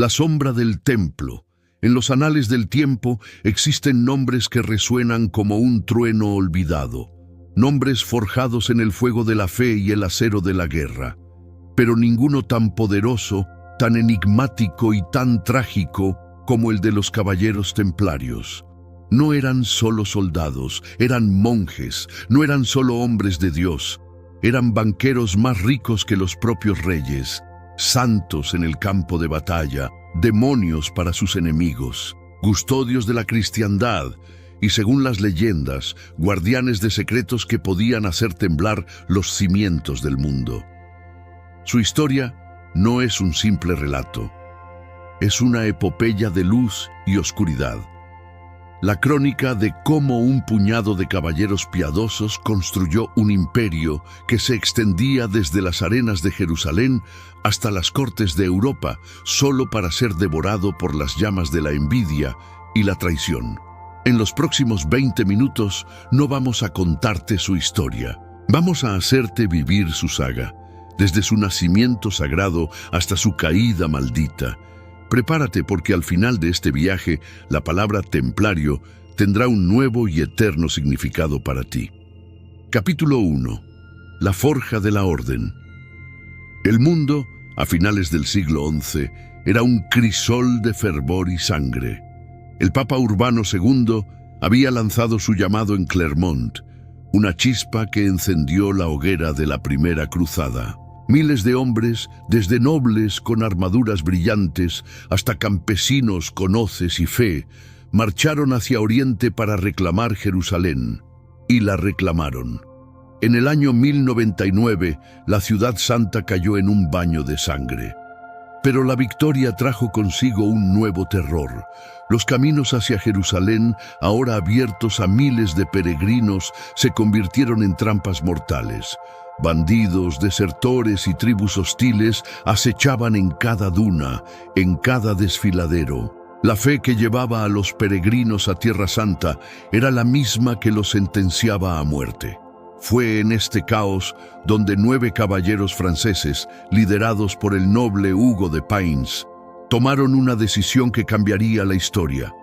La sombra del templo. En los anales del tiempo existen nombres que resuenan como un trueno olvidado, nombres forjados en el fuego de la fe y el acero de la guerra, pero ninguno tan poderoso, tan enigmático y tan trágico como el de los caballeros templarios. No eran solo soldados, eran monjes, no eran solo hombres de Dios, eran banqueros más ricos que los propios reyes, santos en el campo de batalla, demonios para sus enemigos, custodios de la cristiandad y, según las leyendas, guardianes de secretos que podían hacer temblar los cimientos del mundo. Su historia no es un simple relato, es una epopeya de luz y oscuridad. La crónica de cómo un puñado de caballeros piadosos construyó un imperio que se extendía desde las arenas de Jerusalén hasta las cortes de Europa, solo para ser devorado por las llamas de la envidia y la traición. En los próximos 20 minutos no vamos a contarte su historia, vamos a hacerte vivir su saga, desde su nacimiento sagrado hasta su caída maldita. Prepárate, porque al final de este viaje, la palabra templario tendrá un nuevo y eterno significado para ti. Capítulo 1. La forja de la orden. El mundo, a finales del siglo XI, era un crisol de fervor y sangre. El Papa Urbano II había lanzado su llamado en Clermont, una chispa que encendió la hoguera de la primera cruzada. Miles de hombres, desde nobles con armaduras brillantes hasta campesinos con hoces y fe, marcharon hacia Oriente para reclamar Jerusalén. Y la reclamaron. En el año 1099, la ciudad santa cayó en un baño de sangre. Pero la victoria trajo consigo un nuevo terror. Los caminos hacia Jerusalén, ahora abiertos a miles de peregrinos, se convirtieron en trampas mortales. Bandidos, desertores y tribus hostiles acechaban en cada duna, en cada desfiladero. La fe que llevaba a los peregrinos a Tierra Santa era la misma que los sentenciaba a muerte. Fue en este caos donde 9 caballeros franceses, liderados por el noble Hugo de Payns, tomaron una decisión que cambiaría la historia.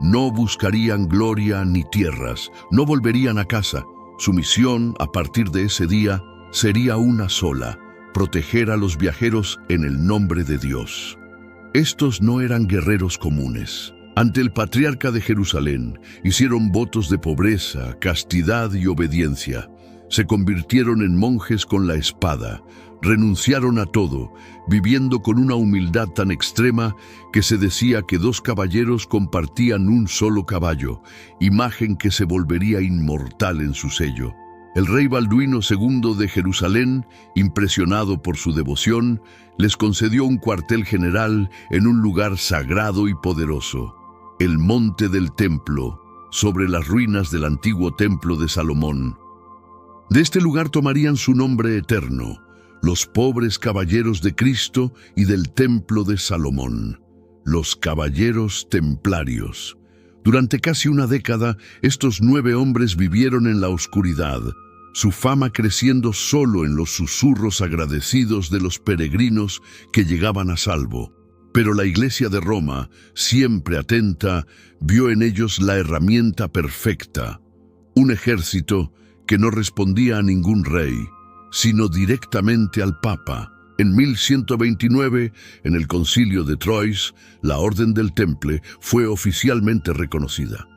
No buscarían gloria ni tierras, no volverían a casa. Su misión, a partir de ese día, sería una sola: proteger a los viajeros en el nombre de Dios. Estos no eran guerreros comunes. Ante el patriarca de Jerusalén, hicieron votos de pobreza, castidad y obediencia. Se convirtieron en monjes con la espada, renunciaron a todo, viviendo con una humildad tan extrema que se decía que 2 caballeros compartían un solo caballo, imagen que se volvería inmortal en su sello. El rey Balduino II de Jerusalén, impresionado por su devoción, les concedió un cuartel general en un lugar sagrado y poderoso, el Monte del Templo, sobre las ruinas del antiguo Templo de Salomón. De este lugar tomarían su nombre eterno, los pobres caballeros de Cristo y del Templo de Salomón, los caballeros templarios. Durante casi una década, estos 9 hombres vivieron en la oscuridad, su fama creciendo solo en los susurros agradecidos de los peregrinos que llegaban a salvo. Pero la Iglesia de Roma, siempre atenta, vio en ellos la herramienta perfecta, un ejército que no respondía a ningún rey, sino directamente al Papa. En 1129, en el Concilio de Troyes, la Orden del Temple fue oficialmente reconocida.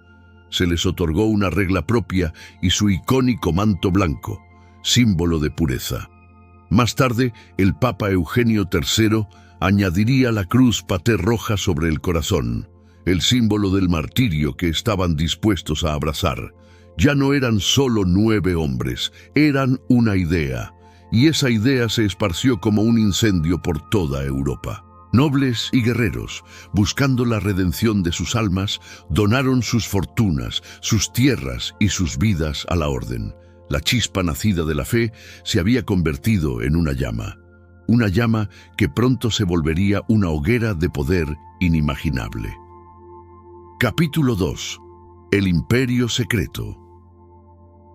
Se les otorgó una regla propia y su icónico manto blanco, símbolo de pureza. Más tarde, el Papa Eugenio III añadiría la cruz pater roja sobre el corazón, el símbolo del martirio que estaban dispuestos a abrazar. Ya no eran solo 9 hombres, eran una idea. Y esa idea se esparció como un incendio por toda Europa. Nobles y guerreros, buscando la redención de sus almas, donaron sus fortunas, sus tierras y sus vidas a la orden. La chispa nacida de la fe se había convertido en una llama que pronto se volvería una hoguera de poder inimaginable. Capítulo 2. El Imperio Secreto.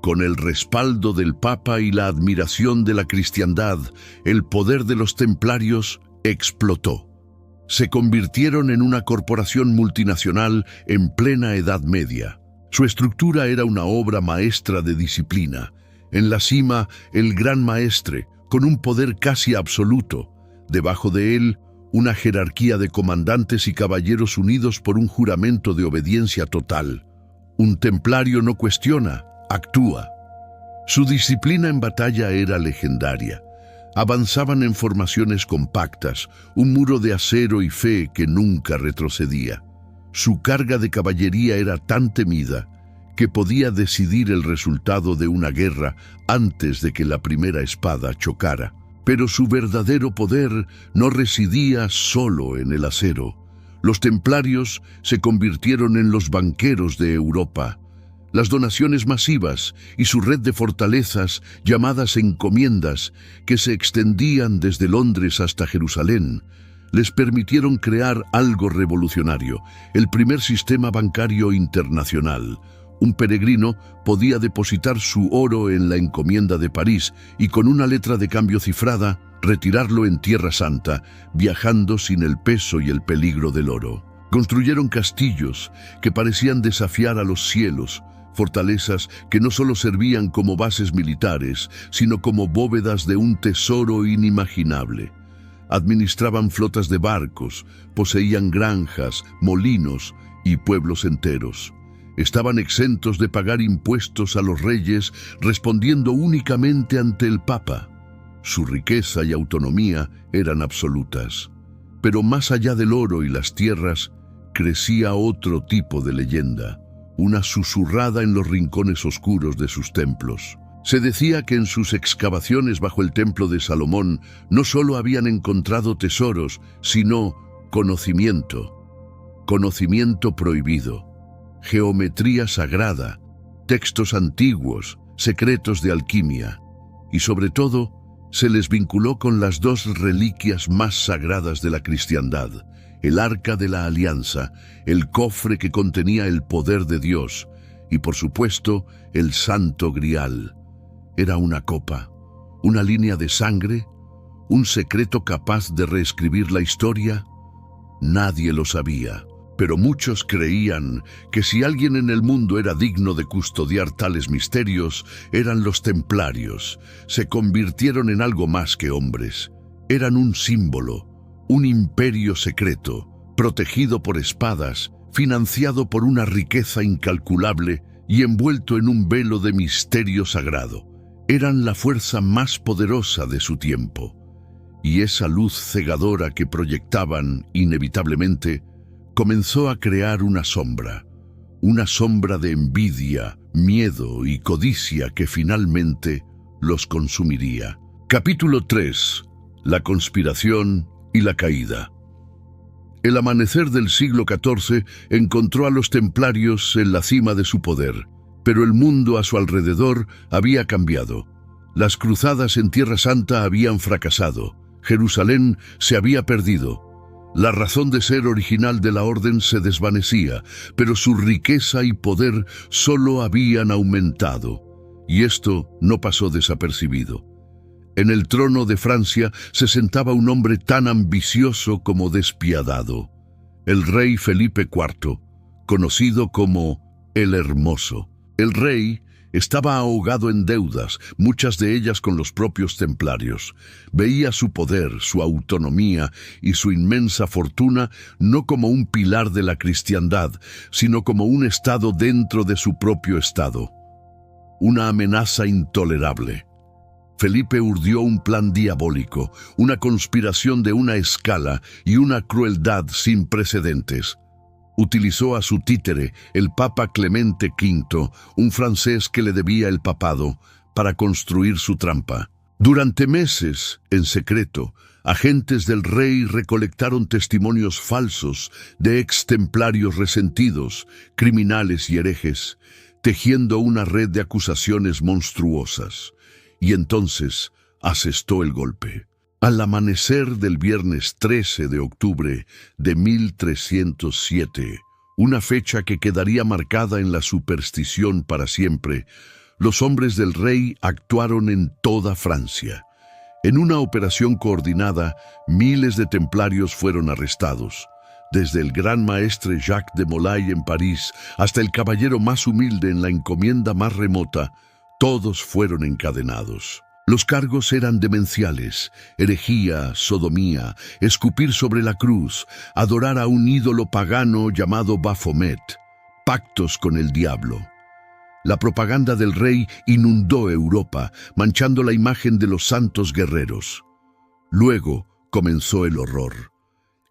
Con el respaldo del Papa y la admiración de la cristiandad, el poder de los templarios explotó. se convirtieron en una corporación multinacional en plena Edad Media. Su estructura era una obra maestra de disciplina. En la cima, el gran maestre, con un poder casi absoluto. Debajo de él, una jerarquía de comandantes y caballeros unidos por un juramento de obediencia total. Un templario no cuestiona, actúa. Su disciplina en batalla era legendaria. Avanzaban en formaciones compactas, un muro de acero y fe que nunca retrocedía. Su carga de caballería era tan temida que podía decidir el resultado de una guerra antes de que la primera espada chocara. Pero su verdadero poder no residía solo en el acero. Los templarios se convirtieron en los banqueros de Europa. Las donaciones masivas y su red de fortalezas llamadas encomiendas, que se extendían desde Londres hasta Jerusalén, les permitieron crear algo revolucionario, el primer sistema bancario internacional. Un peregrino podía depositar su oro en la encomienda de París y con una letra de cambio cifrada, retirarlo en Tierra Santa, viajando sin el peso y el peligro del oro. Construyeron castillos que parecían desafiar a los cielos, fortalezas que no solo servían como bases militares, sino como bóvedas de un tesoro inimaginable. Administraban flotas de barcos, poseían granjas, molinos y pueblos enteros. Estaban exentos de pagar impuestos a los reyes, respondiendo únicamente ante el Papa. Su riqueza y autonomía eran absolutas. Pero más allá del oro y las tierras, crecía otro tipo de leyenda, una susurrada en los rincones oscuros de sus templos. Se decía que en sus excavaciones bajo el templo de Salomón no solo habían encontrado tesoros, sino conocimiento. Conocimiento prohibido. Geometría sagrada, textos antiguos, secretos de alquimia, y sobre todo, se les vinculó con las dos reliquias más sagradas de la cristiandad, el Arca de la Alianza, el cofre que contenía el poder de Dios, y por supuesto, el Santo Grial. Era una copa, una línea de sangre, un secreto capaz de reescribir la historia. Nadie lo sabía. Pero muchos creían que si alguien en el mundo era digno de custodiar tales misterios, eran los templarios. Se convirtieron en algo más que hombres. Eran un símbolo, un imperio secreto, protegido por espadas, financiado por una riqueza incalculable y envuelto en un velo de misterio sagrado. Eran la fuerza más poderosa de su tiempo. Y esa luz cegadora que proyectaban, inevitablemente, comenzó a crear una sombra de envidia, miedo y codicia que finalmente los consumiría. Capítulo 3. La conspiración y la caída. El amanecer del siglo XIV encontró a los templarios en la cima de su poder, pero el mundo a su alrededor había cambiado. Las cruzadas en Tierra Santa habían fracasado, Jerusalén se había perdido. La razón de ser original de la orden se desvanecía, pero su riqueza y poder solo habían aumentado, y esto no pasó desapercibido. En el trono de Francia se sentaba un hombre tan ambicioso como despiadado, el rey Felipe IV, conocido como el Hermoso. El rey estaba ahogado en deudas, muchas de ellas con los propios templarios. Veía su poder, su autonomía y su inmensa fortuna no como un pilar de la cristiandad, sino como un estado dentro de su propio estado. Una amenaza intolerable. Felipe urdió un plan diabólico, una conspiración de una escala y una crueldad sin precedentes. Utilizó a su títere, el Papa Clemente V, un francés que le debía el papado, para construir su trampa. Durante meses, en secreto, agentes del rey recolectaron testimonios falsos de extemplarios resentidos, criminales y herejes, tejiendo una red de acusaciones monstruosas. Y entonces asestó el golpe. Al amanecer del viernes 13 de octubre de 1307, una fecha que quedaría marcada en la superstición para siempre, los hombres del rey actuaron en toda Francia. En una operación coordinada, miles de templarios fueron arrestados. Desde el gran maestre Jacques de Molay en París hasta el caballero más humilde en la encomienda más remota, todos fueron encadenados. Los cargos eran demenciales: herejía, sodomía, escupir sobre la cruz, adorar a un ídolo pagano llamado Baphomet, pactos con el diablo. La propaganda del rey inundó Europa, manchando la imagen de los santos guerreros. Luego comenzó el horror.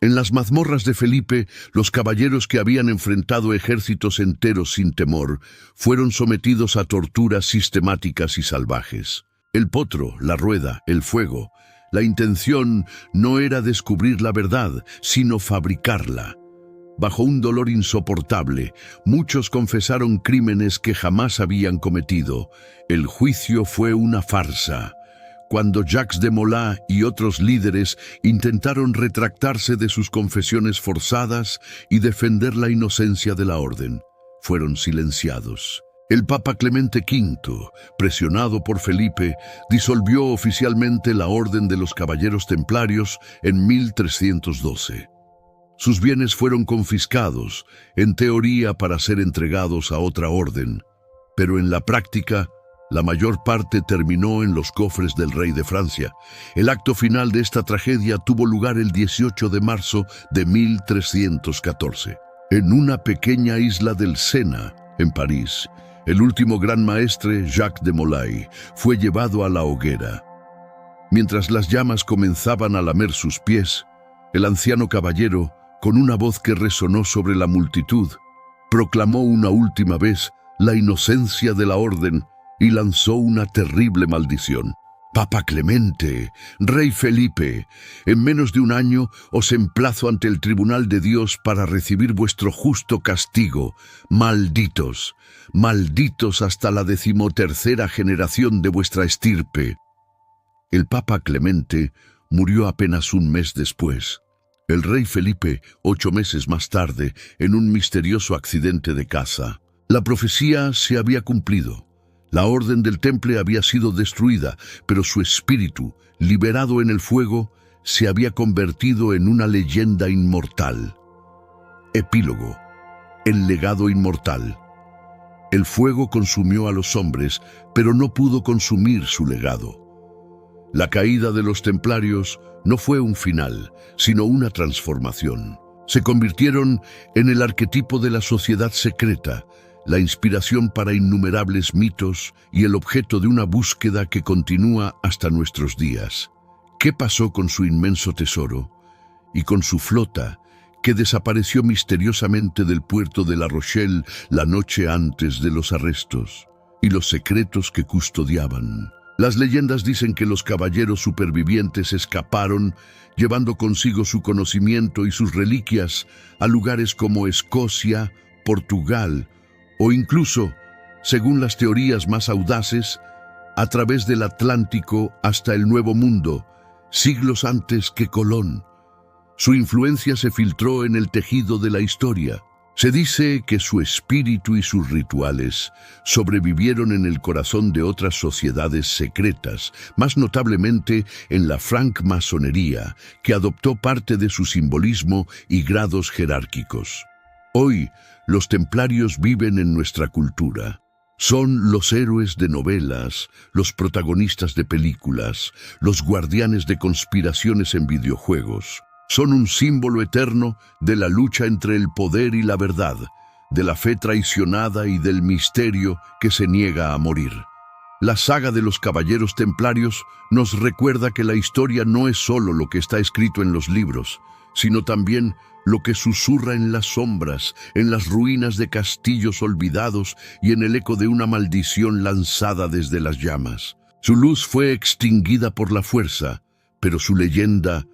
En las mazmorras de Felipe, los caballeros que habían enfrentado ejércitos enteros sin temor, fueron sometidos a torturas sistemáticas y salvajes. El potro, la rueda, el fuego. La intención no era descubrir la verdad, sino fabricarla. Bajo un dolor insoportable, muchos confesaron crímenes que jamás habían cometido. El juicio fue una farsa. Cuando Jacques de Molay y otros líderes intentaron retractarse de sus confesiones forzadas y defender la inocencia de la orden, fueron silenciados. El Papa Clemente V, presionado por Felipe, disolvió oficialmente la Orden de los Caballeros Templarios en 1312. Sus bienes fueron confiscados, en teoría para ser entregados a otra orden, pero en la práctica, la mayor parte terminó en los cofres del rey de Francia. El acto final de esta tragedia tuvo lugar el 18 de marzo de 1314. En una pequeña isla del Sena, en París, el último gran maestre, Jacques de Molay, fue llevado a la hoguera. Mientras las llamas comenzaban a lamer sus pies, el anciano caballero, con una voz que resonó sobre la multitud, proclamó una última vez la inocencia de la orden y lanzó una terrible maldición. Papa Clemente, Rey Felipe, en menos de un año os emplazo ante el tribunal de Dios para recibir vuestro justo castigo. Malditos, malditos hasta la 13ª generación de vuestra estirpe. El Papa Clemente murió apenas un mes después. El rey Felipe, 8 meses más tarde, en un misterioso accidente de caza. La profecía se había cumplido. La orden del Temple había sido destruida, pero su espíritu, liberado en el fuego, se había convertido en una leyenda inmortal. Epílogo. El legado inmortal. El fuego consumió a los hombres, pero no pudo consumir su legado. La caída de los templarios no fue un final, sino una transformación. Se convirtieron en el arquetipo de la sociedad secreta, la inspiración para innumerables mitos y el objeto de una búsqueda que continúa hasta nuestros días. ¿Qué pasó con su inmenso tesoro y con su flota que desapareció misteriosamente del puerto de La Rochelle la noche antes de los arrestos, y los secretos que custodiaban? Las leyendas dicen que los caballeros supervivientes escaparon, llevando consigo su conocimiento y sus reliquias a lugares como Escocia, Portugal, o incluso, según las teorías más audaces, a través del Atlántico hasta el Nuevo Mundo, siglos antes que Colón. Su influencia se filtró en el tejido de la historia. Se dice que su espíritu y sus rituales sobrevivieron en el corazón de otras sociedades secretas, más notablemente en la francmasonería, que adoptó parte de su simbolismo y grados jerárquicos. Hoy, los templarios viven en nuestra cultura. Son los héroes de novelas, los protagonistas de películas, los guardianes de conspiraciones en videojuegos. Son un símbolo eterno de la lucha entre el poder y la verdad, de la fe traicionada y del misterio que se niega a morir. La saga de los Caballeros Templarios nos recuerda que la historia no es solo lo que está escrito en los libros, sino también lo que susurra en las sombras, en las ruinas de castillos olvidados y en el eco de una maldición lanzada desde las llamas. Su luz fue extinguida por la fuerza, pero su leyenda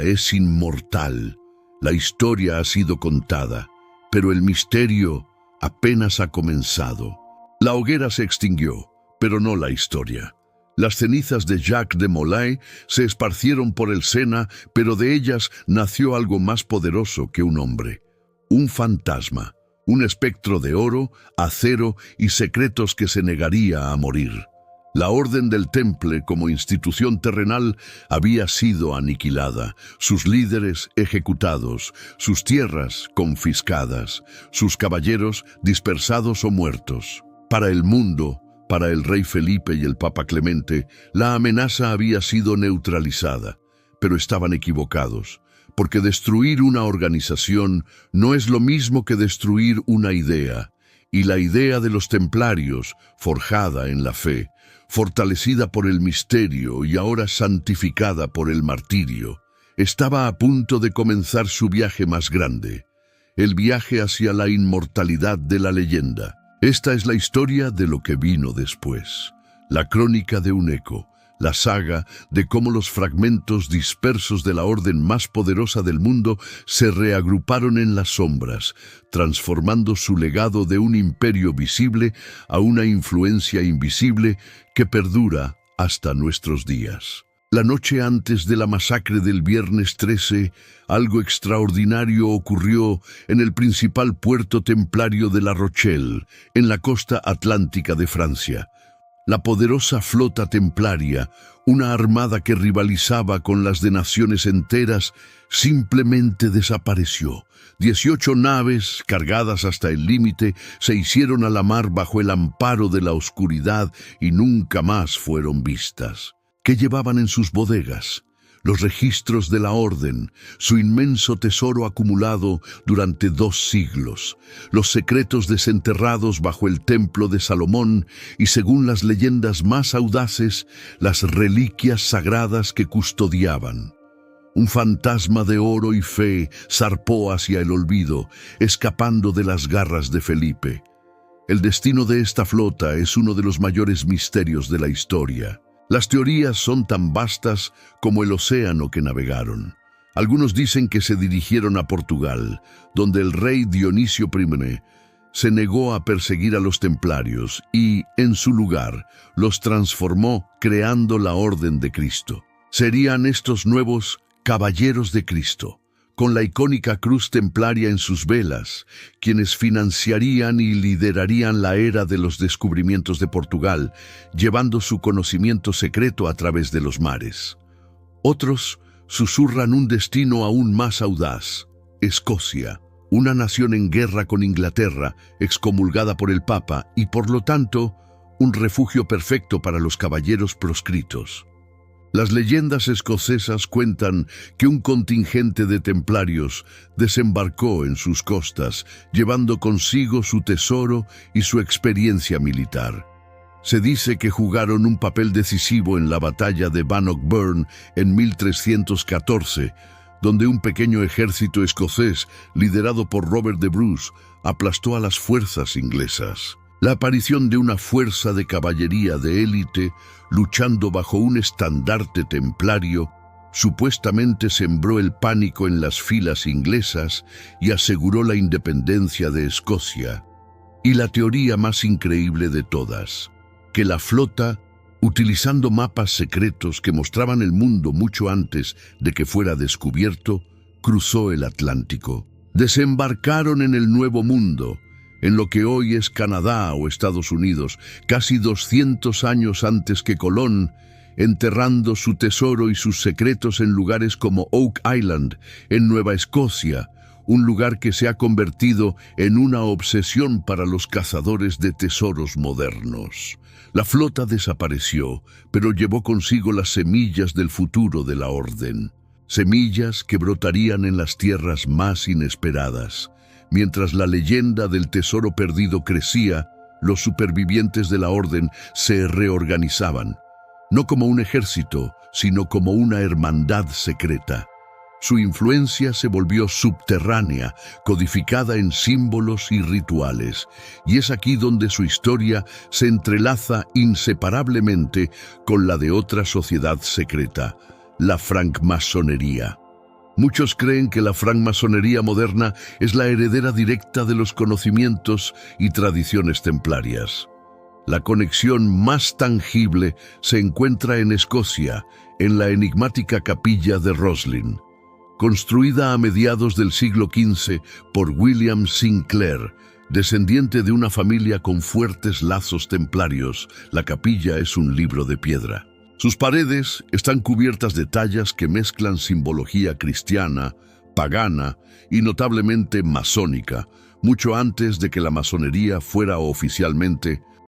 es inmortal. La historia ha sido contada, pero el misterio apenas ha comenzado. La hoguera se extinguió, pero no la historia. Las cenizas de Jacques de Molay se esparcieron por el Sena, pero de ellas nació algo más poderoso que un hombre. Un fantasma, un espectro de oro, acero y secretos que se negaría a morir. La Orden del Temple como institución terrenal había sido aniquilada, sus líderes ejecutados, sus tierras confiscadas, sus caballeros dispersados o muertos. Para el mundo, para el rey Felipe y el Papa Clemente, la amenaza había sido neutralizada, pero estaban equivocados, porque destruir una organización no es lo mismo que destruir una idea, y la idea de los templarios, forjada en la fe, fortalecida por el misterio y ahora santificada por el martirio, estaba a punto de comenzar su viaje más grande, el viaje hacia la inmortalidad de la leyenda. Esta es la historia de lo que vino después, la crónica de un eco, la saga de cómo los fragmentos dispersos de la orden más poderosa del mundo se reagruparon en las sombras, transformando su legado de un imperio visible a una influencia invisible que perdura hasta nuestros días. La noche antes de la masacre del viernes 13, algo extraordinario ocurrió en el principal puerto templario de La Rochelle, en la costa atlántica de Francia. La poderosa flota templaria, una armada que rivalizaba con las de naciones enteras, simplemente desapareció. 18 naves, cargadas hasta el límite, se hicieron a la mar bajo el amparo de la oscuridad y nunca más fueron vistas. ¿Qué llevaban en sus bodegas? Los registros de la orden, su inmenso tesoro acumulado durante 2 siglos, los secretos desenterrados bajo el templo de Salomón y, según las leyendas más audaces, las reliquias sagradas que custodiaban. Un fantasma de oro y fe zarpó hacia el olvido, escapando de las garras de Felipe. El destino de esta flota es uno de los mayores misterios de la historia. Las teorías son tan vastas como el océano que navegaron. Algunos dicen que se dirigieron a Portugal, donde el rey Dionisio I se negó a perseguir a los templarios y, en su lugar, los transformó creando la Orden de Cristo. Serían estos nuevos caballeros de Cristo, con la icónica cruz templaria en sus velas, quienes financiarían y liderarían la era de los descubrimientos de Portugal, llevando su conocimiento secreto a través de los mares. Otros susurran un destino aún más audaz: Escocia, una nación en guerra con Inglaterra, excomulgada por el Papa y, por lo tanto, un refugio perfecto para los caballeros proscritos. Las leyendas escocesas cuentan que un contingente de templarios desembarcó en sus costas, llevando consigo su tesoro y su experiencia militar. Se dice que jugaron un papel decisivo en la batalla de Bannockburn en 1314, donde un pequeño ejército escocés, liderado por Robert de Bruce, aplastó a las fuerzas inglesas. La aparición de una fuerza de caballería de élite, luchando bajo un estandarte templario, supuestamente sembró el pánico en las filas inglesas y aseguró la independencia de Escocia. Y la teoría más increíble de todas, que la flota, utilizando mapas secretos que mostraban el mundo mucho antes de que fuera descubierto, cruzó el Atlántico. Desembarcaron en el Nuevo Mundo, en lo que hoy es Canadá o Estados Unidos, casi 200 años antes que Colón, enterrando su tesoro y sus secretos en lugares como Oak Island, en Nueva Escocia, un lugar que se ha convertido en una obsesión para los cazadores de tesoros modernos. La flota desapareció, pero llevó consigo las semillas del futuro de la Orden, semillas que brotarían en las tierras más inesperadas. Mientras la leyenda del tesoro perdido crecía, los supervivientes de la Orden se reorganizaban, no como un ejército, sino como una hermandad secreta. Su influencia se volvió subterránea, codificada en símbolos y rituales, y es aquí donde su historia se entrelaza inseparablemente con la de otra sociedad secreta, la francmasonería. Muchos creen que la francmasonería moderna es la heredera directa de los conocimientos y tradiciones templarias. La conexión más tangible se encuentra en Escocia, en la enigmática capilla de Roslin. Construida a mediados del siglo XV por William Sinclair, Descendiente de una familia con fuertes lazos templarios, la capilla es un libro de piedra. Sus paredes están cubiertas de tallas que mezclan simbología cristiana, pagana y notablemente masónica, mucho antes de que la masonería fuera oficialmente